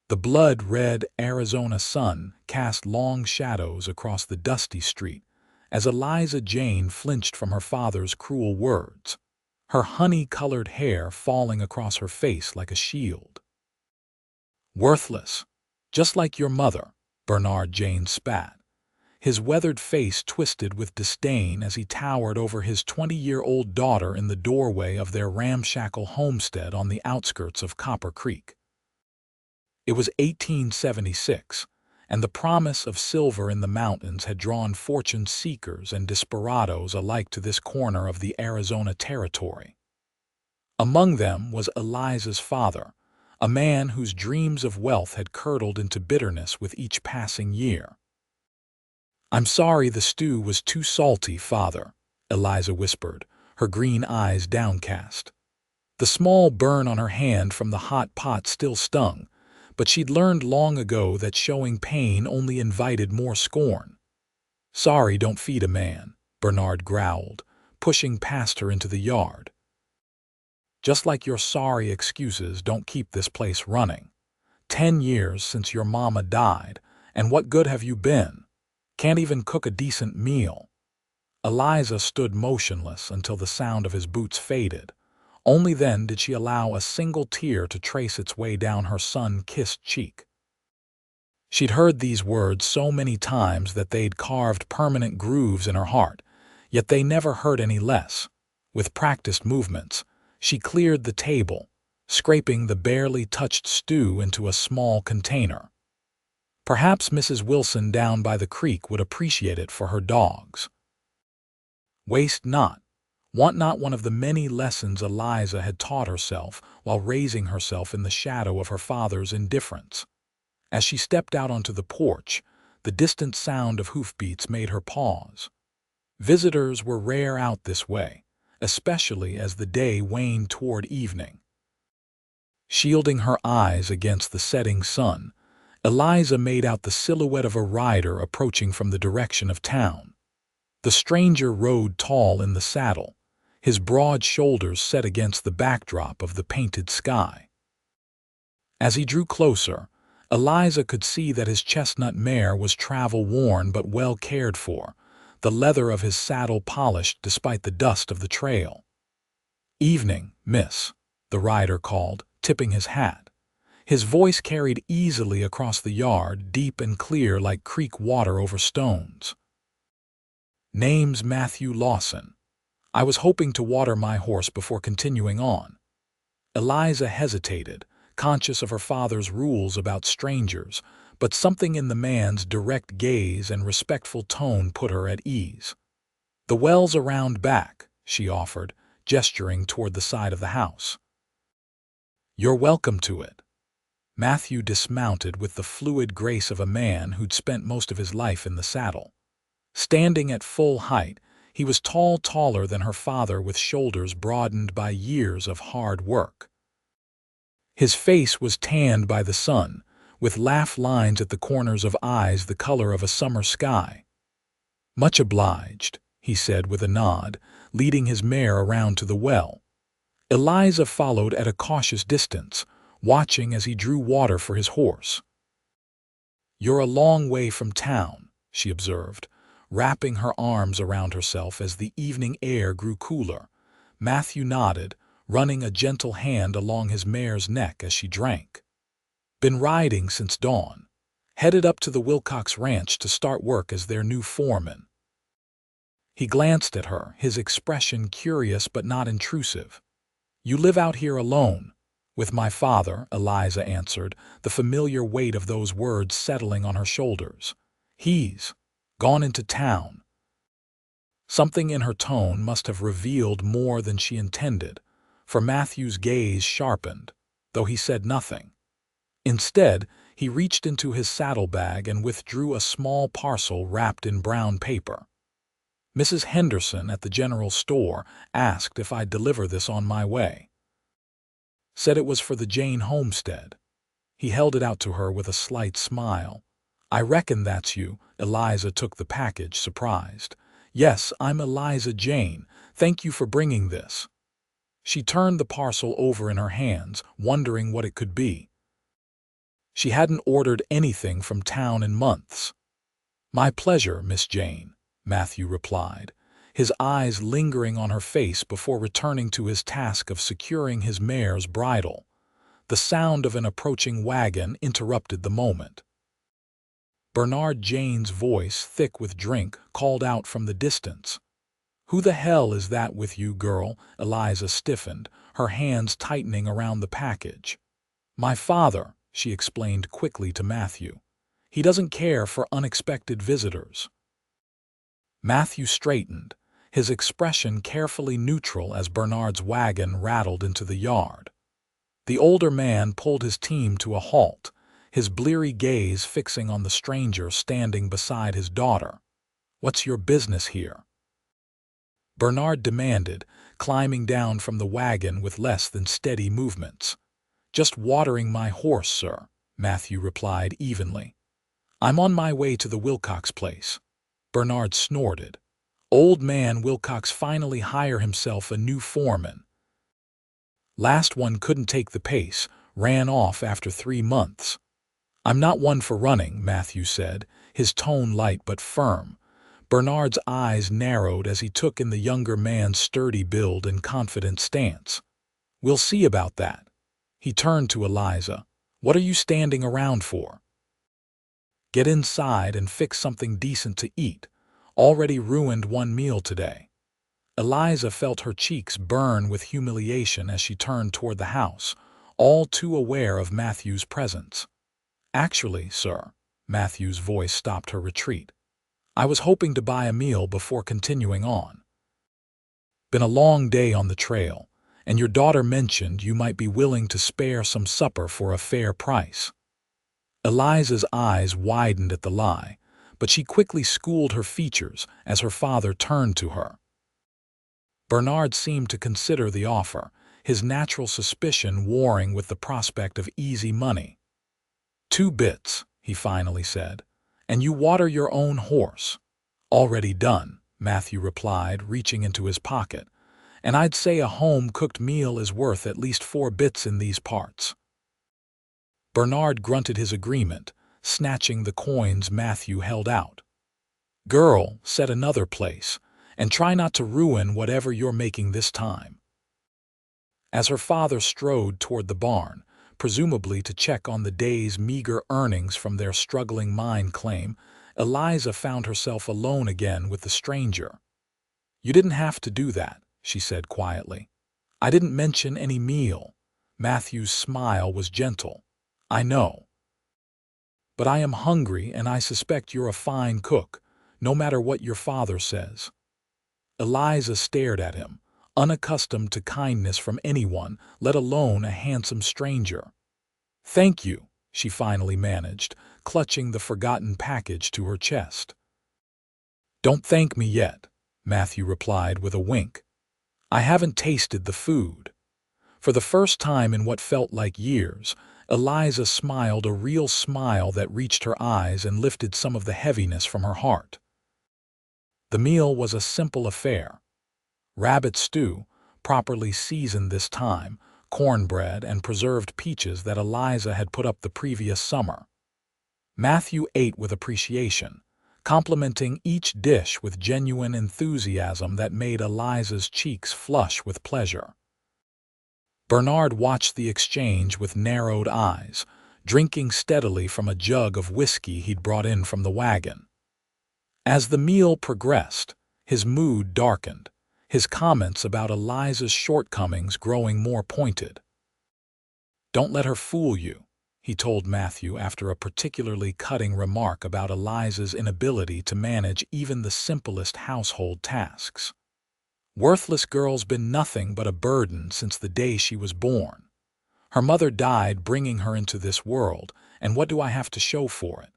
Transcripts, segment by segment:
The blood-red Arizona sun cast long shadows across the dusty street as Eliza Jane flinched from her father's cruel words, her honey-colored hair falling across her face like a shield. "Worthless, just like your mother," Bernard Jane spat, his weathered face twisted with disdain as he towered over his 20-year-old daughter in the doorway of their ramshackle homestead on the outskirts of Copper Creek. It was 1876, and the promise of silver in the mountains had drawn fortune seekers and desperados alike to this corner of the Arizona territory. Among them was Eliza's father, a man whose dreams of wealth had curdled into bitterness with each passing year. "I'm sorry the stew was too salty, Father," Eliza whispered, her green eyes downcast. The small burn on her hand from the hot pot still stung, but she'd learned long ago that showing pain only invited more scorn. "Sorry don't feed a man," Bernard growled, pushing past her into the yard. "Just like your sorry excuses don't keep this place running. 10 years since your mama died, and what good have you been? Can't even cook a decent meal." Eliza stood motionless until the sound of his boots faded. Only then did she allow a single tear to trace its way down her sun-kissed cheek. She'd heard these words so many times that they'd carved permanent grooves in her heart, yet they never hurt any less. With practiced movements, she cleared the table, scraping the barely touched stew into a small container. Perhaps Mrs. Wilson down by the creek would appreciate it for her dogs. Waste not. Want not one of the many lessons Eliza had taught herself while raising herself in the shadow of her father's indifference. As she stepped out onto the porch, the distant sound of hoofbeats made her pause. Visitors were rare out this way, especially as the day waned toward evening. Shielding her eyes against the setting sun, Eliza made out the silhouette of a rider approaching from the direction of town. The stranger rode tall in the saddle, his broad shoulders set against the backdrop of the painted sky. As he drew closer, Eliza could see that his chestnut mare was travel-worn but well cared for, the leather of his saddle polished despite the dust of the trail. "Evening, miss," the rider called, tipping his hat. His voice carried easily across the yard, deep and clear like creek water over stones. "Name's Matthew Lawson. I was hoping to water my horse before continuing on." Eliza hesitated, conscious of her father's rules about strangers, but something in the man's direct gaze and respectful tone put her at ease. "The well's around back," she offered, gesturing toward the side of the house. "You're welcome to it." Matthew dismounted with the fluid grace of a man who'd spent most of his life in the saddle. Standing at full height, he was taller than her father, with shoulders broadened by years of hard work. His face was tanned by the sun, with laugh lines at the corners of eyes the color of a summer sky. "Much obliged," he said with a nod, leading his mare around to the well. Eliza followed at a cautious distance, watching as he drew water for his horse. "You're a long way from town," she observed, wrapping her arms around herself as the evening air grew cooler. Matthew nodded, running a gentle hand along his mare's neck as she drank. "Been riding since dawn. Headed up to the Wilcox Ranch to start work as their new foreman." He glanced at her, his expression curious but not intrusive. "You live out here alone?" "With my father," Eliza answered, the familiar weight of those words settling on her shoulders. "He's gone into town." Something in her tone must have revealed more than she intended, for Matthew's gaze sharpened, though he said nothing. Instead, he reached into his saddlebag and withdrew a small parcel wrapped in brown paper. "Mrs. Henderson at the general store asked if I'd deliver this on my way. Said it was for the Jane homestead." He held it out to her with a slight smile. "I reckon that's you." Eliza took the package, surprised. "Yes, I'm Eliza Jane. Thank you for bringing this." She turned the parcel over in her hands, wondering what it could be. She hadn't ordered anything from town in months. "My pleasure, Miss Jane," Matthew replied, his eyes lingering on her face before returning to his task of securing his mare's bridle. The sound of an approaching wagon interrupted the moment. Bernard Jane's voice, thick with drink, called out from the distance. "Who the hell is that with you, girl?" Eliza stiffened, her hands tightening around the package. "My father," she explained quickly to Matthew. "He doesn't care for unexpected visitors." Matthew straightened, his expression carefully neutral as Bernard's wagon rattled into the yard. The older man pulled his team to a halt, his bleary gaze fixing on the stranger standing beside his daughter. "What's your business here?" Bernard demanded, climbing down from the wagon with less than steady movements. "Just watering my horse, sir," Matthew replied evenly. "I'm on my way to the Wilcox place." Bernard snorted. Old man Wilcox finally hire himself a new foreman. Last one couldn't take the pace, ran off after 3 months. "I'm not one for running," Matthew said, his tone light but firm. Bernard's eyes narrowed as he took in the younger man's sturdy build and confident stance. "We'll see about that." He turned to Eliza. "What are you standing around for? Get inside and fix something decent to eat. Already ruined one meal today." Eliza felt her cheeks burn with humiliation as she turned toward the house, all too aware of Matthew's presence. "Actually, sir," Matthew's voice stopped her retreat. "I was hoping to buy a meal before continuing on. Been a long day on the trail, and your daughter mentioned you might be willing to spare some supper for a fair price." Eliza's eyes widened at the lie, but she quickly schooled her features as her father turned to her. Bernard seemed to consider the offer, his natural suspicion warring with the prospect of easy money. "2 bits," he finally said, "and you water your own horse." "Already done," Matthew replied, reaching into his pocket. "And I'd say a home-cooked meal is worth at least 4 bits in these parts." Bernard grunted his agreement, snatching the coins Matthew held out. "Girl, set another place, and try not to ruin whatever you're making this time." As her father strode toward the barn, presumably to check on the day's meager earnings from their struggling mine claim, Eliza found herself alone again with the stranger. "You didn't have to do that," she said quietly. "I didn't mention any meal." Matthew's smile was gentle. "I know. But I am hungry, and I suspect you're a fine cook, no matter what your father says." Eliza stared at him, unaccustomed to kindness from anyone, let alone a handsome stranger. "Thank you," she finally managed, clutching the forgotten package to her chest. "Don't thank me yet," Matthew replied with a wink. "I haven't tasted the food." For the first time in what felt like years, Eliza smiled a real smile that reached her eyes and lifted some of the heaviness from her heart. The meal was a simple affair. Rabbit stew, properly seasoned this time, cornbread, and preserved peaches that Eliza had put up the previous summer. Matthew ate with appreciation, complimenting each dish with genuine enthusiasm that made Eliza's cheeks flush with pleasure. Bernard watched the exchange with narrowed eyes, drinking steadily from a jug of whiskey he'd brought in from the wagon. As the meal progressed, his mood darkened, his comments about Eliza's shortcomings growing more pointed. "Don't let her fool you," he told Matthew after a particularly cutting remark about Eliza's inability to manage even the simplest household tasks. "Worthless girl's been nothing but a burden since the day she was born. Her mother died bringing her into this world, and what do I have to show for it?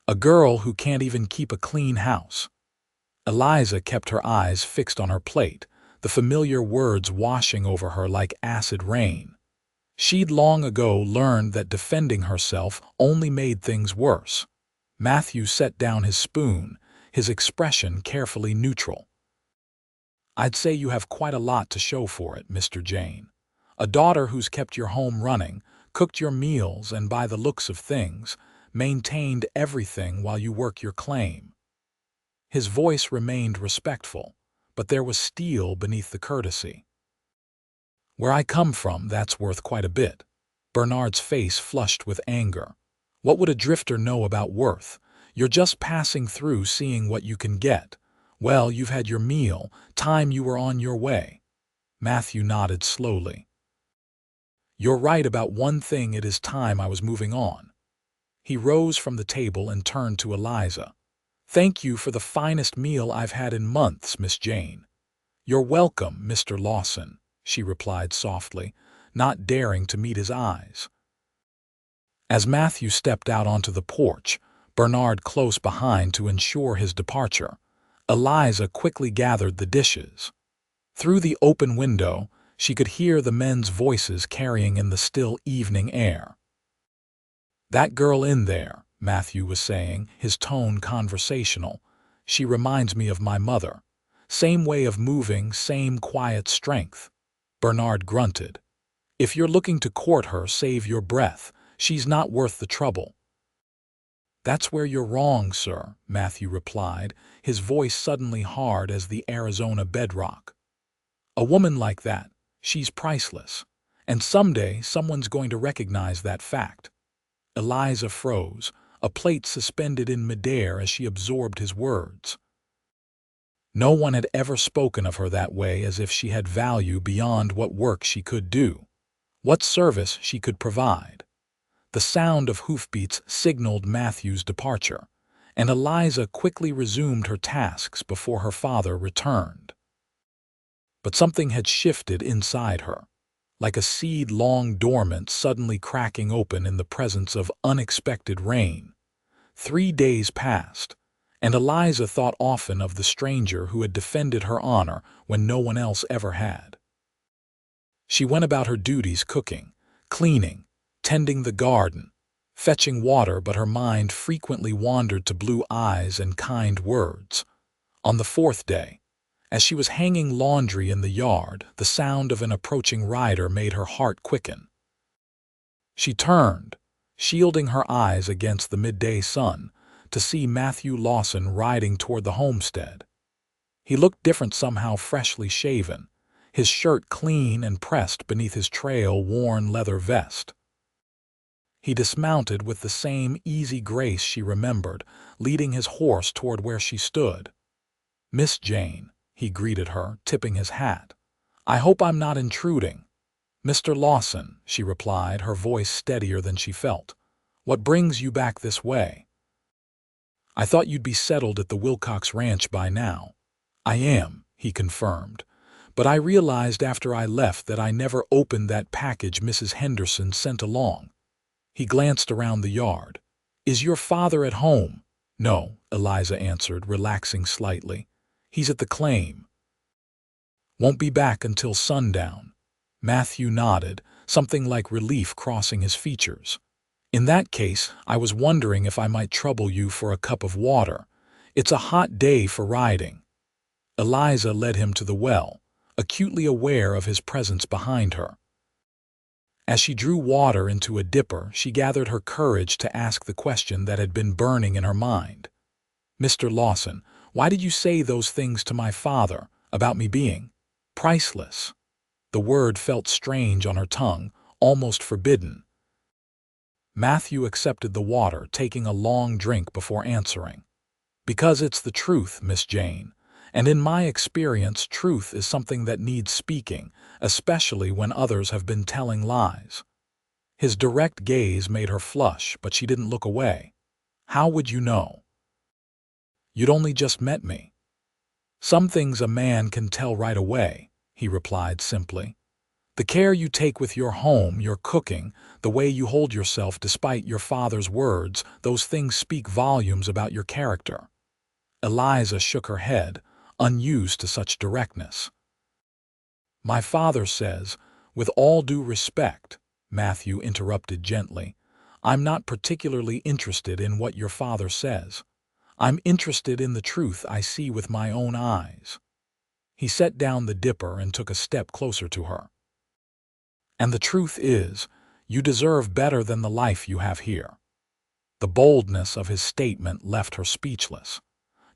A girl who can't even keep a clean house." Eliza kept her eyes fixed on her plate, the familiar words washing over her like acid rain. She'd long ago learned that defending herself only made things worse. Matthew set down his spoon, his expression carefully neutral. "I'd say you have quite a lot to show for it, Mr. Jane. A daughter who's kept your home running, cooked your meals, and by the looks of things, maintained everything while you work your claim." His voice remained respectful, but there was steel beneath the courtesy. "Where I come from, that's worth quite a bit." Bernard's face flushed with anger. "What would a drifter know about worth? You're just passing through, seeing what you can get. Well, you've had your meal, time you were on your way." Matthew nodded slowly. "You're right about one thing, it is time I was moving on." He rose from the table and turned to Eliza. "Thank you for the finest meal I've had in months, Miss Jane." "You're welcome, Mr. Lawson," she replied softly, not daring to meet his eyes. As Matthew stepped out onto the porch, Bernard close behind to ensure his departure, Eliza quickly gathered the dishes. Through the open window, she could hear the men's voices carrying in the still evening air. "That girl in there," Matthew was saying, his tone conversational, "she reminds me of my mother. Same way of moving, same quiet strength." Bernard grunted. "If you're looking to court her, save your breath. She's not worth the trouble." "That's where you're wrong, sir," Matthew replied, his voice suddenly hard as the Arizona bedrock. "A woman like that, she's priceless. And someday someone's going to recognize that fact." Eliza froze, a plate suspended in midair as she absorbed his words. No one had ever spoken of her that way, as if she had value beyond what work she could do, what service she could provide. The sound of hoofbeats signaled Matthew's departure, and Eliza quickly resumed her tasks before her father returned. But something had shifted inside her, like a seed long dormant suddenly cracking open in the presence of unexpected rain. 3 days passed, and Eliza thought often of the stranger who had defended her honor when no one else ever had. She went about her duties, cooking, cleaning, tending the garden, fetching water, but her mind frequently wandered to blue eyes and kind words. On the 4th day, as she was hanging laundry in the yard, the sound of an approaching rider made her heart quicken. She turned, shielding her eyes against the midday sun, to see Matthew Lawson riding toward the homestead. He looked different, somehow freshly shaven, his shirt clean and pressed beneath his trail-worn leather vest. He dismounted with the same easy grace she remembered, leading his horse toward where she stood. "Miss Jane," he greeted her, tipping his hat. "I hope I'm not intruding." "Mr. Lawson," she replied, her voice steadier than she felt. "What brings you back this way?" "I thought you'd be settled at the Wilcox Ranch by now." "I am," he confirmed. "But I realized after I left that I never opened that package Mrs. Henderson sent along." He glanced around the yard. "Is your father at home?" "No," Eliza answered, relaxing slightly. "He's at the claim. Won't be back until sundown." Matthew nodded, something like relief crossing his features. "In that case, I was wondering if I might trouble you for a cup of water. It's a hot day for riding." Eliza led him to the well, acutely aware of his presence behind her. As she drew water into a dipper, she gathered her courage to ask the question that had been burning in her mind. "Mr. Lawson, why did you say those things to my father about me being priceless?" The word felt strange on her tongue, almost forbidden. Matthew accepted the water, taking a long drink before answering. "Because it's the truth, Miss Jane. And in my experience, truth is something that needs speaking, especially when others have been telling lies." His direct gaze made her flush, but she didn't look away. "How would you know?" "You'd only just met me." "Some things a man can tell right away," he replied simply. "The care you take with your home, your cooking, the way you hold yourself despite your father's words, those things speak volumes about your character." Eliza shook her head, unused to such directness. "My father says, with all due respect," Matthew interrupted gently, "I'm not particularly interested in what your father says. I'm interested in the truth I see with my own eyes." He set down the dipper and took a step closer to her. "And the truth is, You deserve better than the life you have here." The boldness of his statement left her speechless.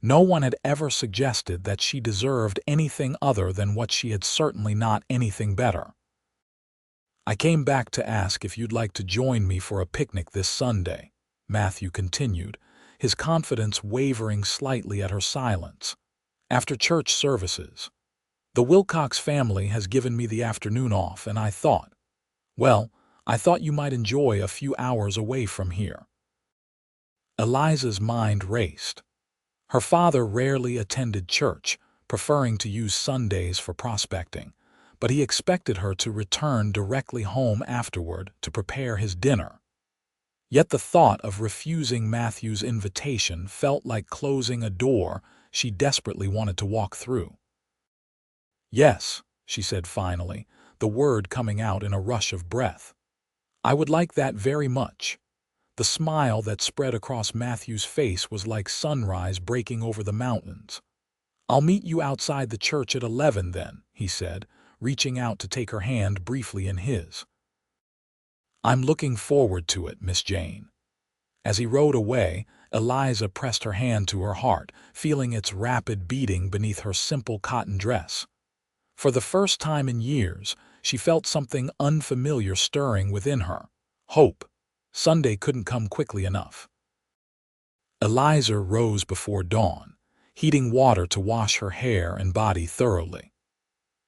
No one had ever suggested that she deserved anything other than what she had, certainly not anything better. "I came back to ask if you'd like to join me for a picnic this Sunday," Matthew continued, his confidence wavering slightly at her silence. "After church services. The Wilcox family has given me the afternoon off, and I thought you might enjoy a few hours away from here." Eliza's mind raced. Her father rarely attended church, preferring to use Sundays for prospecting, but he expected her to return directly home afterward to prepare his dinner. Yet the thought of refusing Matthew's invitation felt like closing a door she desperately wanted to walk through. "Yes," she said finally, the word coming out in a rush of breath. "I would like that very much." The smile that spread across Matthew's face was like sunrise breaking over the mountains. "I'll meet you outside the church at 11 then," he said, reaching out to take her hand briefly in his. "I'm looking forward to it, Miss Jane." As he rode away, Eliza pressed her hand to her heart, feeling its rapid beating beneath her simple cotton dress. For the first time in years, she felt something unfamiliar stirring within her. Hope. Sunday couldn't come quickly enough. Eliza rose before dawn, heating water to wash her hair and body thoroughly.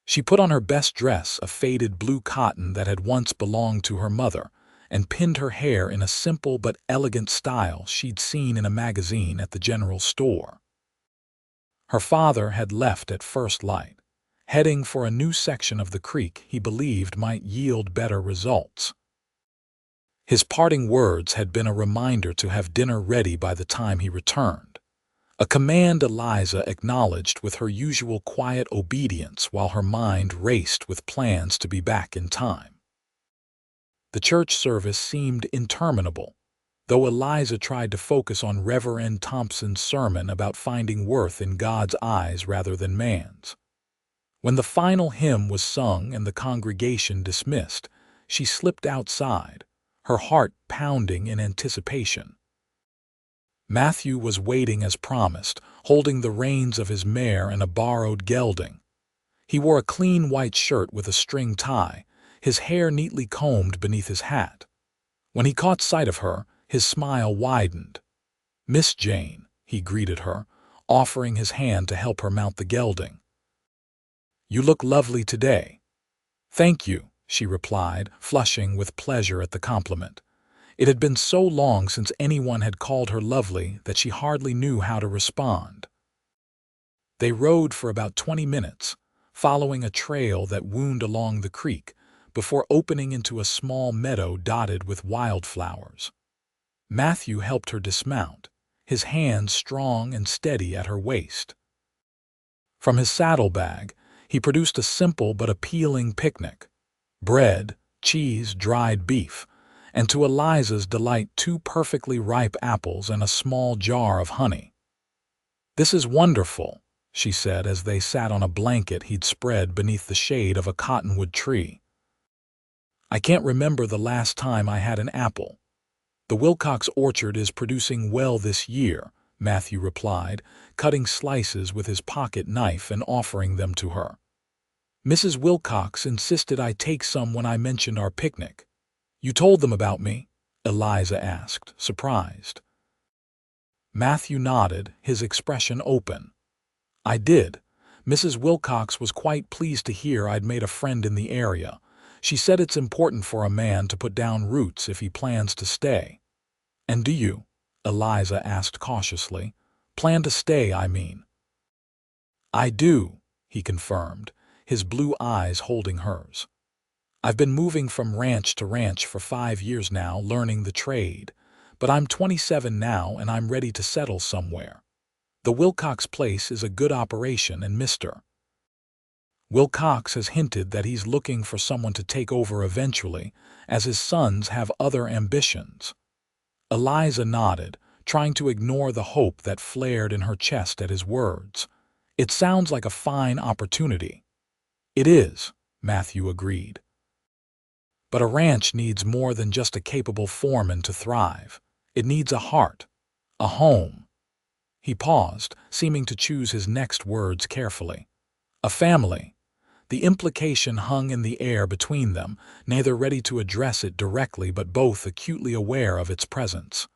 She put on her best dress, a faded blue cotton that had once belonged to her mother, and pinned her hair in a simple but elegant style she'd seen in a magazine at the general store. Her father had left at first light, heading for a new section of the creek he believed might yield better results. His parting words had been a reminder to have dinner ready by the time he returned, a command Eliza acknowledged with her usual quiet obedience while her mind raced with plans to be back in time. The church service seemed interminable, though Eliza tried to focus on Reverend Thompson's sermon about finding worth in God's eyes rather than man's. When the final hymn was sung and the congregation dismissed, she slipped outside, her heart pounding in anticipation. Matthew was waiting as promised, holding the reins of his mare and a borrowed gelding. He wore a clean white shirt with a string tie, his hair neatly combed beneath his hat. When he caught sight of her, his smile widened. "Miss Jane," he greeted her, offering his hand to help her mount the gelding. "You look lovely today." "Thank you," she replied, flushing with pleasure at the compliment. It had been so long since anyone had called her lovely that she hardly knew how to respond. They rode for about 20 minutes, following a trail that wound along the creek, before opening into a small meadow dotted with wildflowers. Matthew helped her dismount, his hands strong and steady at her waist. From his saddlebag, he produced a simple but appealing picnic: bread, cheese, dried beef, and to Eliza's delight 2 perfectly ripe apples and a small jar of honey. "This is wonderful," she said as they sat on a blanket he'd spread beneath the shade of a cottonwood tree. "I can't remember the last time I had an apple." "The Wilcox orchard is producing well this year," Matthew replied, cutting slices with his pocket knife and offering them to her. "Mrs. Wilcox insisted I take some when I mentioned our picnic." "You told them about me?" Eliza asked, surprised. Matthew nodded, his expression open. "I did. Mrs. Wilcox was quite pleased to hear I'd made a friend in the area. She said it's important for a man to put down roots if he plans to stay." "And do you," Eliza asked cautiously, "plan to stay, I mean?" "I do," he confirmed, his blue eyes holding hers. "I've been moving from ranch to ranch for 5 years now, learning the trade, but I'm 27 now and I'm ready to settle somewhere. The Wilcox place is a good operation, and Mr. Wilcox has hinted that he's looking for someone to take over eventually, as his sons have other ambitions." Eliza nodded, trying to ignore the hope that flared in her chest at his words. "It sounds like a fine opportunity." "It is," Matthew agreed. But a ranch needs more than just a capable foreman to thrive. It needs a heart, a home. He paused, seeming to choose his next words carefully. A family. The implication hung in the air between them, neither ready to address it directly but both acutely aware of its presence.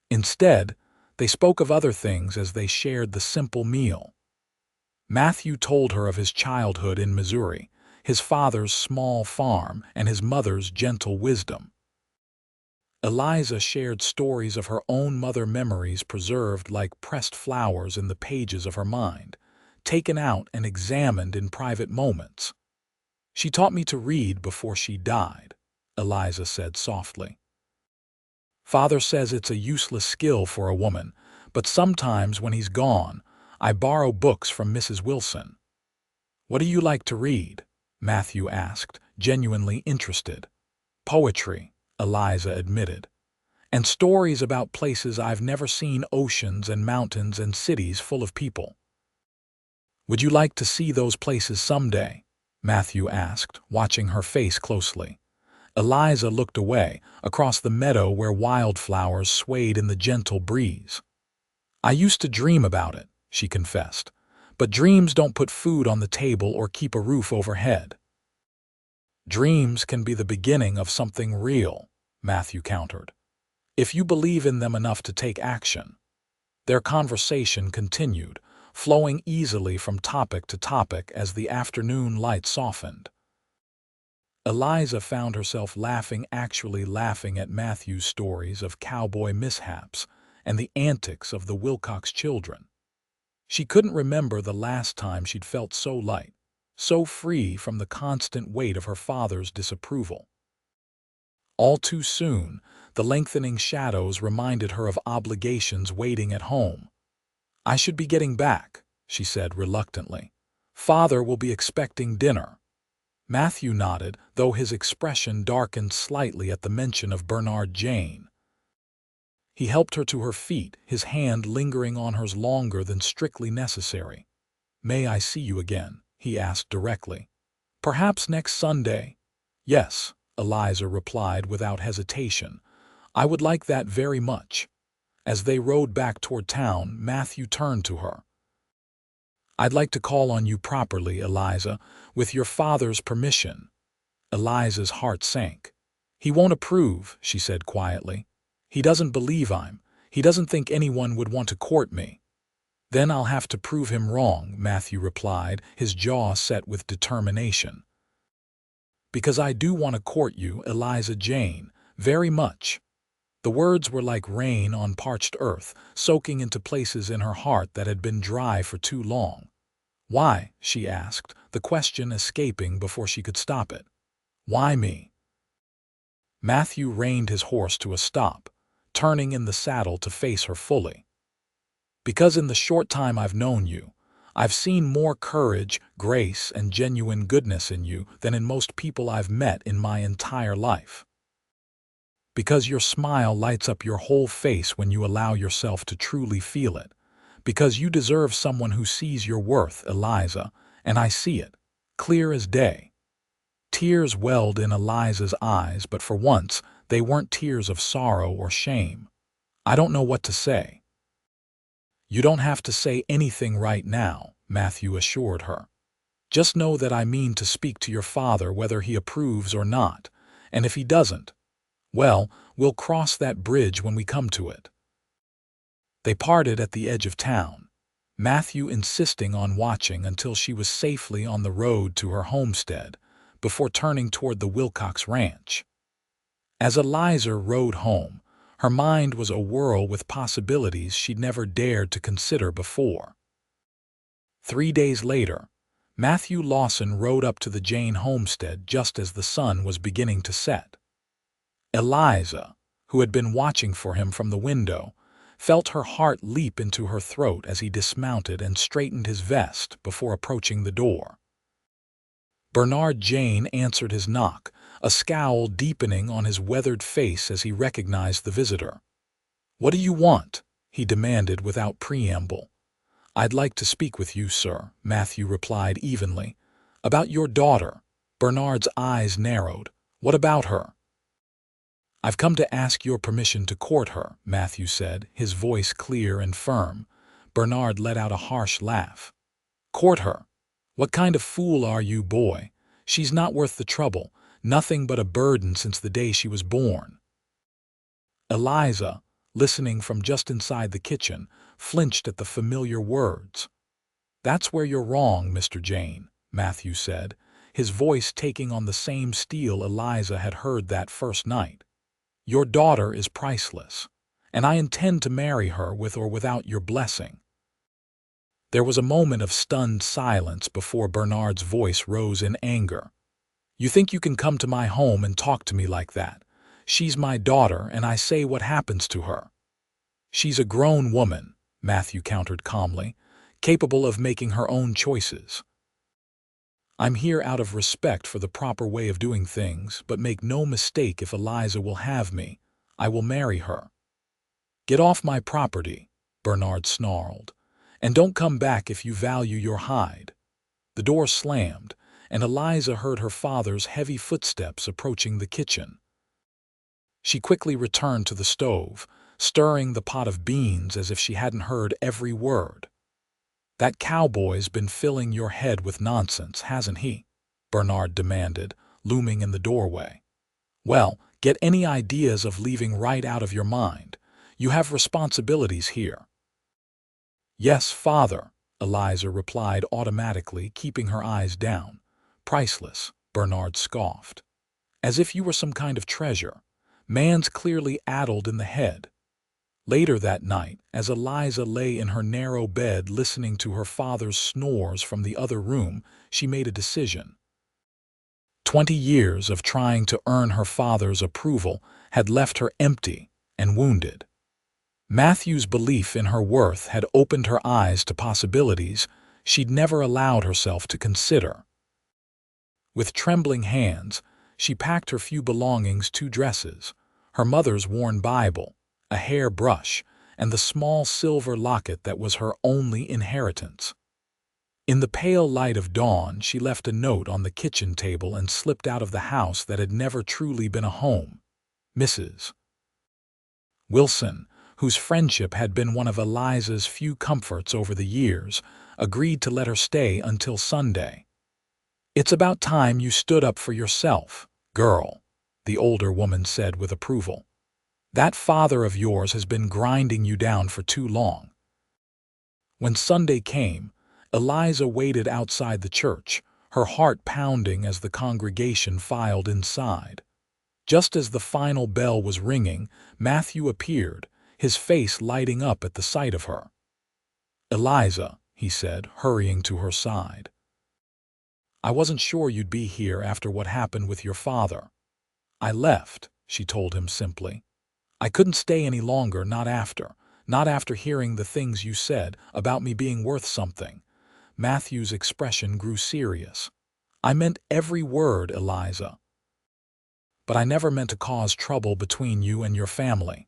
Instead, they spoke of other things as they shared the simple meal. Matthew told her of his childhood in Missouri, his father's small farm, and his mother's gentle wisdom. Eliza shared stories of her own mother, memories preserved like pressed flowers in the pages of her mind, taken out and examined in private moments. "She taught me to read before she died," Eliza said softly. "Father says it's a useless skill for a woman, but sometimes when he's gone, I borrow books from Mrs. Wilson." "What do you like to read?" Matthew asked, genuinely interested. "Poetry," Eliza admitted. "And stories about places I've never seen, oceans and mountains and cities full of people." "Would you like to see those places someday?" Matthew asked, watching her face closely. Eliza looked away, across the meadow where wildflowers swayed in the gentle breeze. "I used to dream about it," she confessed. "But dreams don't put food on the table or keep a roof overhead." "Dreams can be the beginning of something real," Matthew countered, "if you believe in them enough to take action." Their conversation continued, flowing easily from topic to topic as the afternoon light softened. Eliza found herself laughing, actually laughing at Matthew's stories of cowboy mishaps and the antics of the Wilcox children. She couldn't remember the last time she'd felt so light, so free from the constant weight of her father's disapproval. All too soon, the lengthening shadows reminded her of obligations waiting at home. "I should be getting back," she said reluctantly. "Father will be expecting dinner." Matthew nodded, though his expression darkened slightly at the mention of Bernard Jane. He helped her to her feet, his hand lingering on hers longer than strictly necessary. "May I see you again?" he asked directly. "Perhaps next Sunday?" "Yes," Eliza replied without hesitation. "I would like that very much." As they rode back toward town, Matthew turned to her. "I'd like to call on you properly, Eliza, with your father's permission." Eliza's heart sank. "He won't approve," she said quietly. "He doesn't believe he doesn't think anyone would want to court me." "Then I'll have to prove him wrong," Matthew replied, his jaw set with determination. "Because I do want to court you, Eliza Jane, very much." The words were like rain on parched earth, soaking into places in her heart that had been dry for too long. "Why?" she asked, the question escaping before she could stop it. "Why me?" Matthew reined his horse to a stop, turning in the saddle to face her fully. "Because in the short time I've known you, I've seen more courage, grace, and genuine goodness in you than in most people I've met in my entire life. Because your smile lights up your whole face when you allow yourself to truly feel it. Because you deserve someone who sees your worth, Eliza, and I see it, clear as day." Tears welled in Eliza's eyes, but for once they weren't tears of sorrow or shame. "I don't know what to say." "You don't have to say anything right now," Matthew assured her. "Just know that I mean to speak to your father whether he approves or not, and if he doesn't, well, we'll cross that bridge when we come to it." They parted at the edge of town, Matthew insisting on watching until she was safely on the road to her homestead, before turning toward the Wilcox ranch. As Eliza rode home, her mind was awhirl with possibilities she'd never dared to consider before. 3 days later, Matthew Lawson rode up to the Jane homestead just as the sun was beginning to set. Eliza, who had been watching for him from the window, felt her heart leap into her throat as he dismounted and straightened his vest before approaching the door. Bernard Jane answered his knock, a scowl deepening on his weathered face as he recognized the visitor. "What do you want?" he demanded without preamble. "I'd like to speak with you, sir," Matthew replied evenly. "About your daughter." Bernard's eyes narrowed. What about her? I've come to ask your permission to court her, Matthew said, his voice clear and firm. Bernard let out a harsh laugh. Court her? What kind of fool are you, boy? She's not worth the trouble, nothing but a burden since the day she was born. Eliza, listening from just inside the kitchen, flinched at the familiar words. That's where you're wrong, Mr. Jane, Matthew said, his voice taking on the same steel Eliza had heard that first night. Your daughter is priceless, and I intend to marry her with or without your blessing. There was a moment of stunned silence before Bernard's voice rose in anger. You think you can come to my home and talk to me like that? She's my daughter, and I say what happens to her. She's a grown woman, Matthew countered calmly, capable of making her own choices. I'm here out of respect for the proper way of doing things, but make no mistake, if Eliza will have me, I will marry her. Get off my property, Bernard snarled, and don't come back if you value your hide. The door slammed, and Eliza heard her father's heavy footsteps approaching the kitchen. She quickly returned to the stove, stirring the pot of beans as if she hadn't heard every word. That cowboy's been filling your head with nonsense, hasn't he? Bernard demanded, looming in the doorway. Well, get any ideas of leaving right out of your mind. You have responsibilities here. Yes, father, Eliza replied automatically, keeping her eyes down. Priceless, Bernard scoffed. As if you were some kind of treasure. Man's clearly addled in the head. Later that night, as Eliza lay in her narrow bed listening to her father's snores from the other room, she made a decision. 20 years of trying to earn her father's approval had left her empty and wounded. Matthew's belief in her worth had opened her eyes to possibilities she'd never allowed herself to consider. With trembling hands, she packed her few belongings: 2 dresses, her mother's worn Bible, a hair brush, and the small silver locket that was her only inheritance. In the pale light of dawn, she left a note on the kitchen table and slipped out of the house that had never truly been a home. Mrs. Wilson, whose friendship had been one of Eliza's few comforts over the years, agreed to let her stay until Sunday. It's about time you stood up for yourself, girl, the older woman said with approval. That father of yours has been grinding you down for too long. When Sunday came, Eliza waited outside the church, her heart pounding as the congregation filed inside. Just as the final bell was ringing, Matthew appeared, his face lighting up at the sight of her. Eliza, he said, hurrying to her side. I wasn't sure you'd be here after what happened with your father. I left, she told him simply. I couldn't stay any longer, not after hearing the things you said about me being worth something. Matthew's expression grew serious. I meant every word, Eliza. But I never meant to cause trouble between you and your family.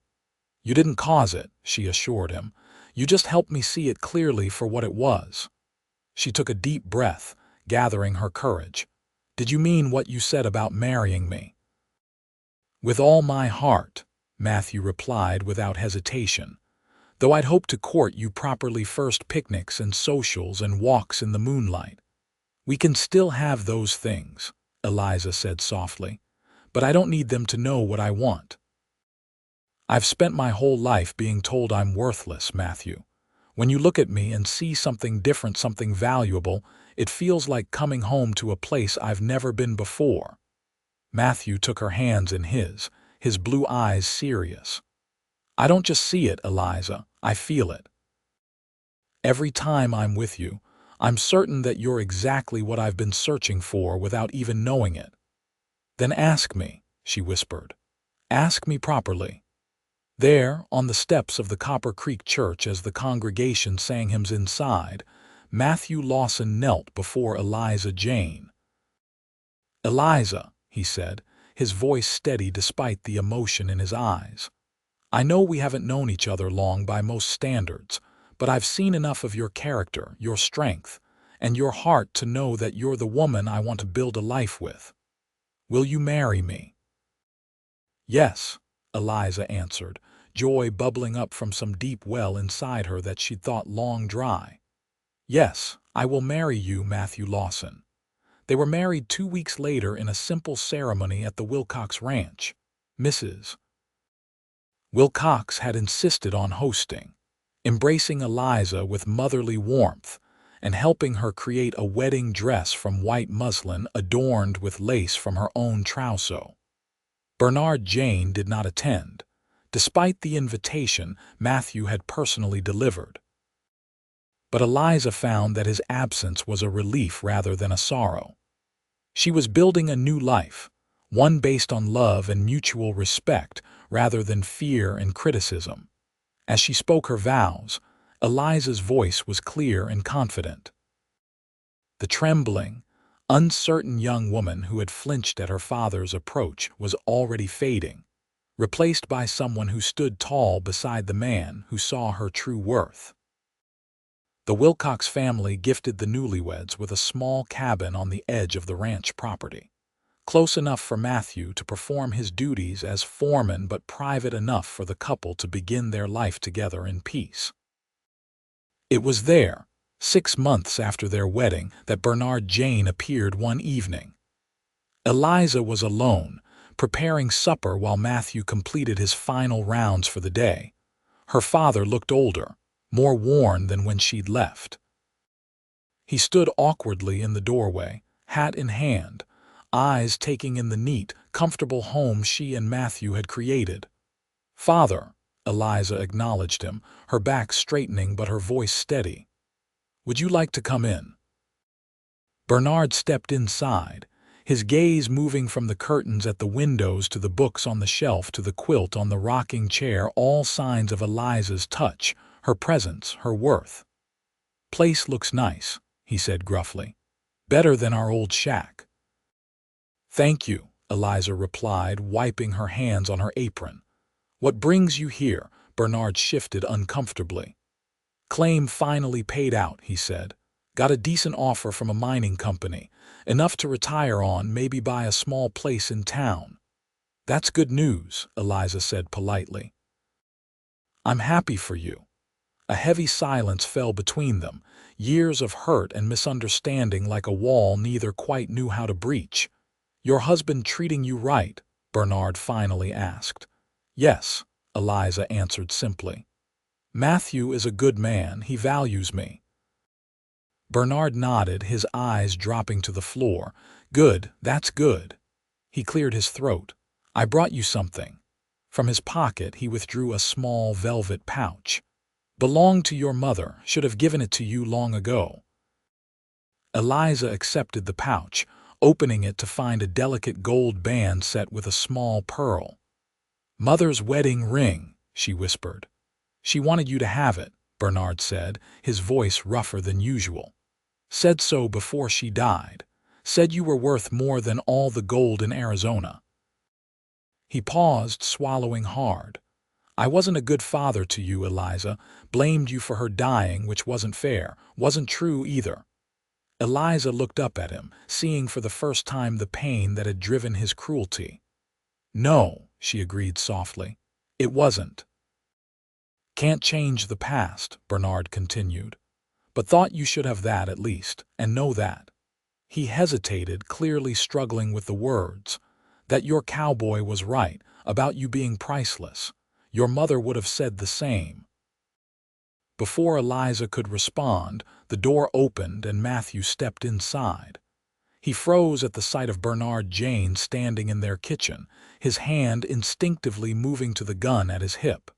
You didn't cause it, she assured him. You just helped me see it clearly for what it was. She took a deep breath, gathering her courage. Did you mean what you said about marrying me? With all my heart, Matthew replied without hesitation. Though I'd hoped to court you properly first: picnics and socials and walks in the moonlight. We can still have those things, Eliza said softly, but I don't need them to know what I want. I've spent my whole life being told I'm worthless, Matthew. When you look at me and see something different, something valuable, it feels like coming home to a place I've never been before. Matthew took her hands in his blue eyes serious. I don't just see it, Eliza, I feel it. Every time I'm with you, I'm certain that you're exactly what I've been searching for without even knowing it. Then ask me, she whispered. Ask me properly. There, on the steps of the Copper Creek Church, as the congregation sang hymns inside, Matthew Lawson knelt before Eliza Jane. Eliza, he said, his voice steady despite the emotion in his eyes. I know we haven't known each other long by most standards, but I've seen enough of your character, your strength, and your heart to know that you're the woman I want to build a life with. Will you marry me?" "Yes," Eliza answered, joy bubbling up from some deep well inside her that she'd thought long dry. "Yes, I will marry you, Matthew Lawson." They were married 2 weeks later in a simple ceremony at the Wilcox Ranch. Mrs. Wilcox had insisted on hosting, embracing Eliza with motherly warmth and helping her create a wedding dress from white muslin adorned with lace from her own trousseau. Bernard Jane did not attend, despite the invitation Matthew had personally delivered. But Eliza found that his absence was a relief rather than a sorrow. She was building a new life, one based on love and mutual respect rather than fear and criticism. As she spoke her vows, Eliza's voice was clear and confident. The trembling, uncertain young woman who had flinched at her father's approach was already fading, replaced by someone who stood tall beside the man who saw her true worth. The Wilcox family gifted the newlyweds with a small cabin on the edge of the ranch property, close enough for Matthew to perform his duties as foreman but private enough for the couple to begin their life together in peace. It was there, 6 months after their wedding, that Bernard Jane appeared one evening. Eliza was alone, preparing supper while Matthew completed his final rounds for the day. Her father looked older, more worn than when she'd left. He stood awkwardly in the doorway, hat in hand, eyes taking in the neat, comfortable home she and Matthew had created. "Father," Eliza acknowledged him, her back straightening but her voice steady. "Would you like to come in?" Bernard stepped inside, his gaze moving from the curtains at the windows to the books on the shelf to the quilt on the rocking chair, all signs of Eliza's touch, her presence, her worth. "Place looks nice," he said gruffly. "Better than our old shack." "Thank you," Eliza replied, wiping her hands on her apron. "What brings you here?" Bernard shifted uncomfortably. "Claim finally paid out," he said. "Got a decent offer from a mining company, enough to retire on, maybe buy a small place in town." "That's good news," Eliza said politely. "I'm happy for you." A heavy silence fell between them, years of hurt and misunderstanding like a wall neither quite knew how to breach. "Your husband treating you right?" Bernard finally asked. "Yes," Eliza answered simply. "Matthew is a good man, he values me." Bernard nodded, his eyes dropping to the floor. "Good, that's good." He cleared his throat. "I brought you something." From his pocket he withdrew a small velvet pouch. "Belonged to your mother, should have given it to you long ago." Eliza accepted the pouch, opening it to find a delicate gold band set with a small pearl. "Mother's wedding ring," she whispered. "She wanted you to have it," Bernard said, his voice rougher than usual. "Said so before she died. Said you were worth more than all the gold in Arizona." He paused, swallowing hard. "I wasn't a good father to you, Eliza. Blamed you for her dying, which wasn't fair. Wasn't true either." Eliza looked up at him, seeing for the first time the pain that had driven his cruelty. "No," she agreed softly. "It wasn't." "Can't change the past," Bernard continued. "But thought you should have that at least, and know that." He hesitated, clearly struggling with the words. "That your cowboy was right, about you being priceless. Your mother would have said the same." Before Eliza could respond, the door opened and Matthew stepped inside. He froze at the sight of Bernard Jane standing in their kitchen, his hand instinctively moving to the gun at his hip.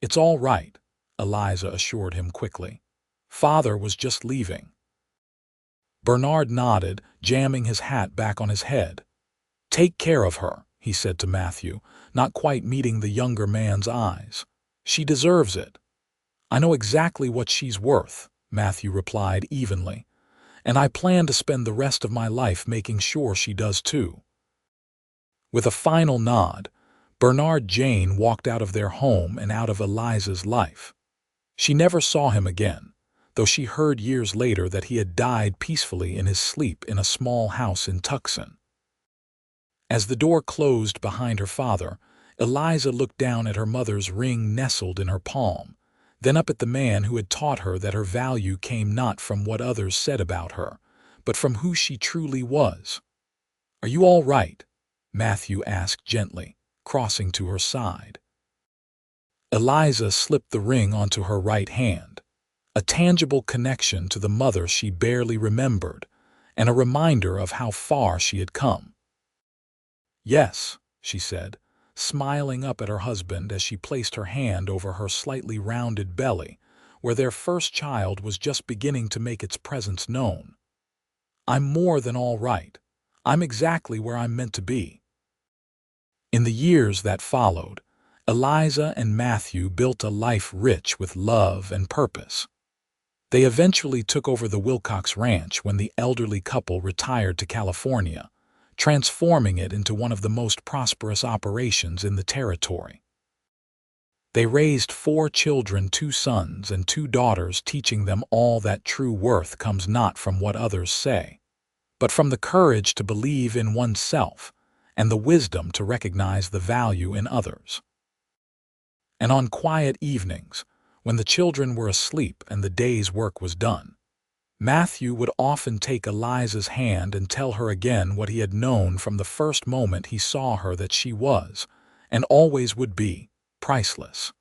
"It's all right," Eliza assured him quickly. "Father was just leaving." Bernard nodded, jamming his hat back on his head. "Take care of her," he said to Matthew, not quite meeting the younger man's eyes. "She deserves it." "I know exactly what she's worth," Matthew replied evenly. "And I plan to spend the rest of my life making sure she does too." With a final nod, Bernard Jane walked out of their home and out of Eliza's life. She never saw him again, though she heard years later that he had died peacefully in his sleep in a small house in Tucson. As the door closed behind her father, Eliza looked down at her mother's ring nestled in her palm, then up at the man who had taught her that her value came not from what others said about her, but from who she truly was. "Are you all right?" Matthew asked gently, crossing to her side. Eliza slipped the ring onto her right hand, a tangible connection to the mother she barely remembered, and a reminder of how far she had come. "Yes," she said, smiling up at her husband as she placed her hand over her slightly rounded belly, where their first child was just beginning to make its presence known. "I'm more than all right. I'm exactly where I'm meant to be." In the years that followed, Eliza and Matthew built a life rich with love and purpose. They eventually took over the Wilcox Ranch when the elderly couple retired to California, transforming it into one of the most prosperous operations in the territory. They raised 4 children, 2 sons and 2 daughters, teaching them all that true worth comes not from what others say, but from the courage to believe in oneself and the wisdom to recognize the value in others. And on quiet evenings, when the children were asleep and the day's work was done, Matthew would often take Eliza's hand and tell her again what he had known from the first moment he saw her, that she was, and always would be, priceless.